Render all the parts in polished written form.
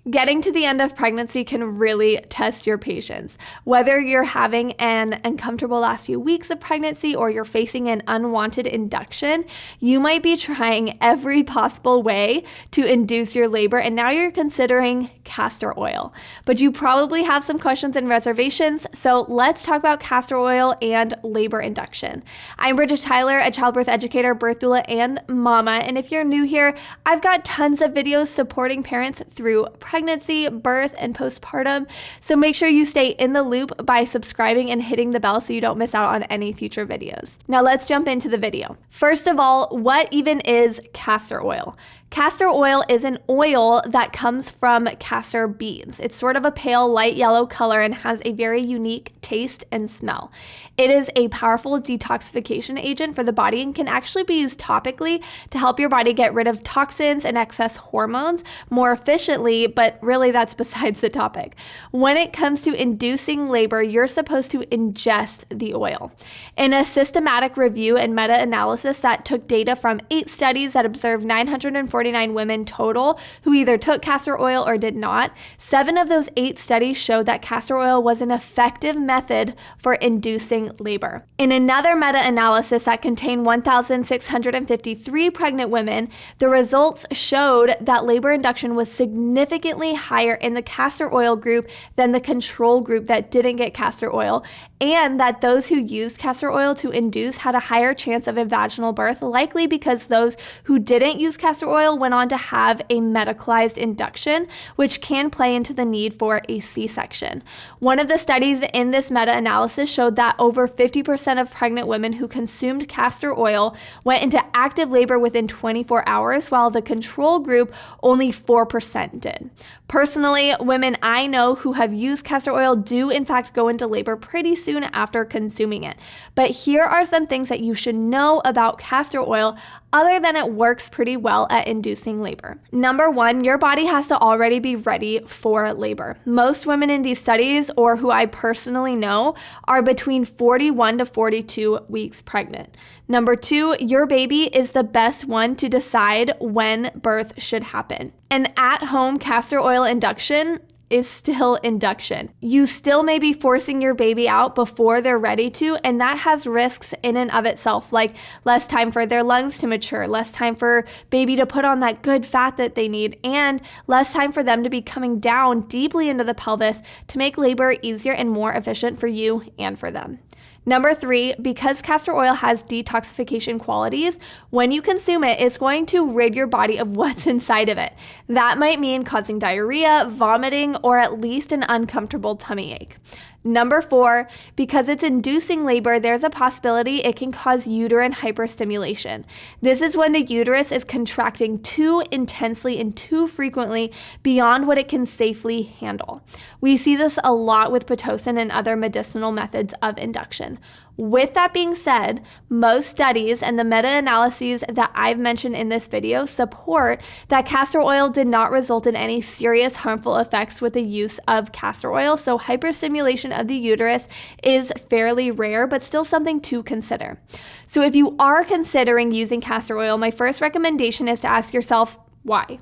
Getting to the end of pregnancy can really test your patience. Whether you're having an uncomfortable last few weeks of pregnancy or you're facing an unwanted induction, you might be trying every possible way to induce your labor, and now you're considering castor oil. But you probably have some questions and reservations, so let's talk about castor oil and labor induction. I'm Bridget Tyler, a childbirth educator, birth doula, and mama, and if you're new here, I've got tons of videos supporting parents through pregnancy, birth, and postpartum. So make sure you stay in the loop by subscribing and hitting the bell so you don't miss out on any future videos. Now let's jump into the video. First of all, what even is castor oil? Castor oil is an oil that comes from castor beans. It's sort of a pale light yellow color and has a very unique taste and smell. It is a powerful detoxification agent for the body and can actually be used topically to help your body get rid of toxins and excess hormones more efficiently, but really that's besides the topic. When it comes to inducing labor, you're supposed to ingest the oil. In a systematic review and meta-analysis that took data from 8 studies that observed 949 women total who either took castor oil or did not, 7 of those 8 studies showed that castor oil was an effective method for inducing labor. In another meta-analysis that contained 1,653 pregnant women, the results showed that labor induction was significantly higher in the castor oil group than the control group that didn't get castor oil, and that those who used castor oil to induce had a higher chance of a vaginal birth, likely because those who didn't use castor oil went on to have a medicalized induction, which can play into the need for a C-section. One of the studies in this meta-analysis showed that over 50% of pregnant women who consumed castor oil went into active labor within 24 hours, while the control group only 4% did. Personally, women I know who have used castor oil do in fact go into labor pretty soon after consuming it. But here are some things that you should know about castor oil other than it works pretty well at inducing labor. Number 1, your body has to already be ready for labor. Most women in these studies, or who I personally know, are between 41 to 42 weeks pregnant. Number 2, your baby is the best one to decide when birth should happen. An at-home castor oil induction is still induction. You still may be forcing your baby out before they're ready to, and that has risks in and of itself, like less time for their lungs to mature, less time for baby to put on that good fat that they need, and less time for them to be coming down deeply into the pelvis to make labor easier and more efficient for you and for them. Number 3, because castor oil has detoxification qualities, when you consume it, it's going to rid your body of what's inside of it. That might mean causing diarrhea, vomiting, or at least an uncomfortable tummy ache. Number 4, because it's inducing labor, there's a possibility it can cause uterine hyperstimulation. This is when the uterus is contracting too intensely and too frequently beyond what it can safely handle. We see this a lot with Pitocin and other medicinal methods of induction. With that being said, most studies and the meta-analyses that I've mentioned in this video support that castor oil did not result in any serious harmful effects with the use of castor oil, so hyperstimulation of the uterus is fairly rare, but still something to consider. So if you are considering using castor oil, my first recommendation is to ask yourself, why?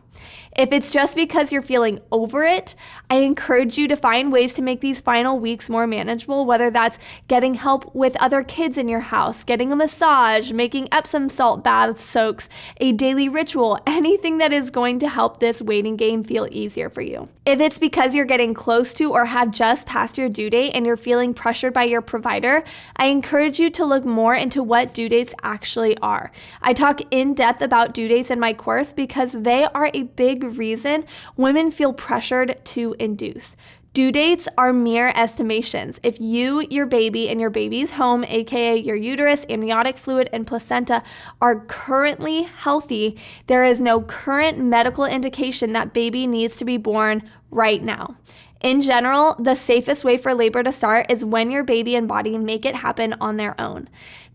If it's just because you're feeling over it, I encourage you to find ways to make these final weeks more manageable, whether that's getting help with other kids in your house, getting a massage, making Epsom salt bath soaks, a daily ritual, anything that is going to help this waiting game feel easier for you. If it's because you're getting close to or have just passed your due date and you're feeling pressured by your provider, I encourage you to look more into what due dates actually are. I talk in depth about due dates in my course because they are a big reason women feel pressured to induce. Due dates are mere estimations. If you, your baby, and your baby's home, aka your uterus, amniotic fluid, and placenta, are currently healthy, there is no current medical indication that baby needs to be born right now. In general, the safest way for labor to start is when your baby and body make it happen on their own.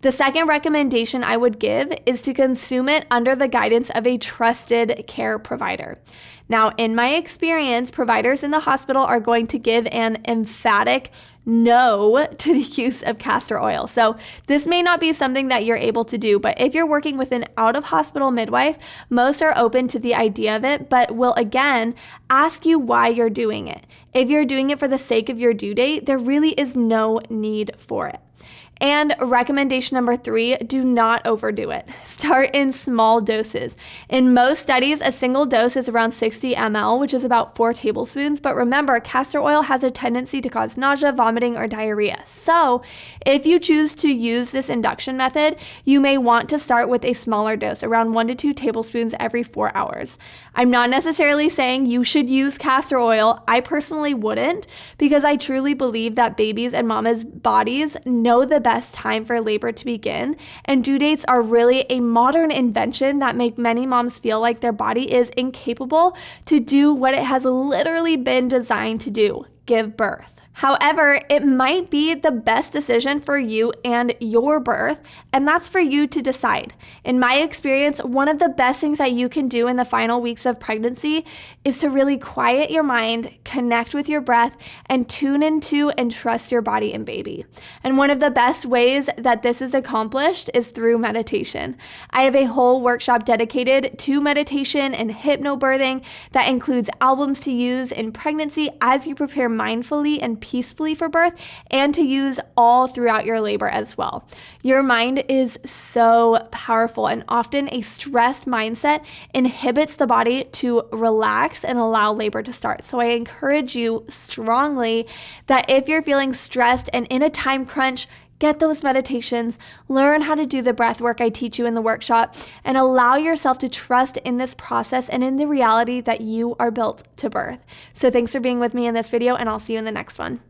The second recommendation I would give is to consume it under the guidance of a trusted care provider. Now, in my experience, providers in the hospital are going to give an emphatic no to the use of castor oil. So this may not be something that you're able to do, but if you're working with an out-of-hospital midwife, most are open to the idea of it, but will again ask you why you're doing it. If you're doing it for the sake of your due date, there really is no need for it. And recommendation number 3, do not overdo it. Start in small doses. In most studies, a single dose is around 60 ml, which is about 4 tablespoons. But remember, castor oil has a tendency to cause nausea, vomiting, or diarrhea. So if you choose to use this induction method, you may want to start with a smaller dose, around 1 to 2 tablespoons every 4 hours. I'm not necessarily saying you should use castor oil. I personally wouldn't, because I truly believe that babies and mamas' bodies know the best time for labor to begin, and due dates are really a modern invention that make many moms feel like their body is incapable to do what it has literally been designed to do: give birth. However, it might be the best decision for you and your birth, and that's for you to decide. In my experience, one of the best things that you can do in the final weeks of pregnancy is to really quiet your mind, connect with your breath, and tune into and trust your body and baby. And one of the best ways that this is accomplished is through meditation. I have a whole workshop dedicated to meditation and hypnobirthing that includes albums to use in pregnancy as you prepare mindfully and peacefully for birth, and to use all throughout your labor as well. Your mind is so powerful, and often a stressed mindset inhibits the body to relax and allow labor to start. So I encourage you strongly that if you're feeling stressed and in a time crunch, get those meditations, learn how to do the breath work I teach you in the workshop, and allow yourself to trust in this process and in the reality that you are built to birth. So thanks for being with me in this video, and I'll see you in the next one.